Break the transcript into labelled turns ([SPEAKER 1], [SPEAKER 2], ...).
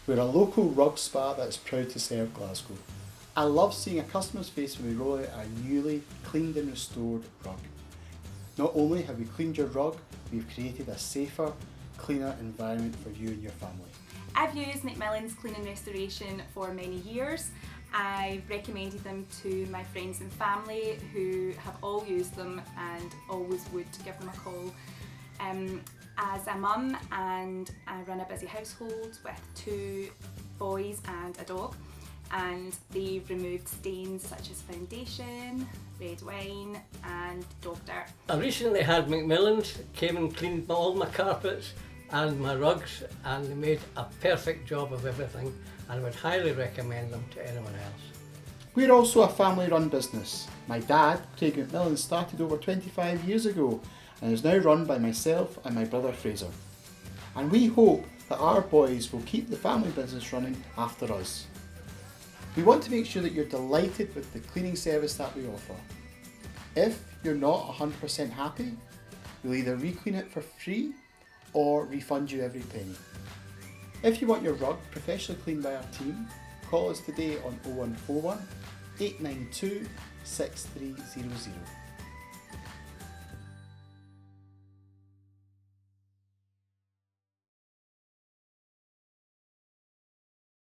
[SPEAKER 1] We're a local rug spa that's proud to serve Glasgow. I love seeing a customer's face when we roll out a newly cleaned and restored rug. Not only have we cleaned your rug, we've created a safer, cleaner environment for you and your family.
[SPEAKER 2] I've used Mcmillans Cleaning Restoration for many years. I've recommended them to my friends and family who have all used them and always would give them a call. As a mum, and I run a busy household with 2 boys and a dog, and they've removed stains such as foundation, red wine and dog dirt.
[SPEAKER 3] I recently had Mcmillans came and cleaned all my carpets and my rugs, and they made a perfect job of everything, and I would highly recommend them to anyone else.
[SPEAKER 1] We're also a family-run business. My dad, Craig McMillan, started over 25 years ago and is now run by myself and my brother Fraser. And we hope that our boys will keep the family business running after us. We want to make sure that you're delighted with the cleaning service that we offer. If you're not 100% happy, we'll either re-clean it for free or refund you every penny. If you want your rug professionally cleaned by our team, call us today on 0141 892 6300.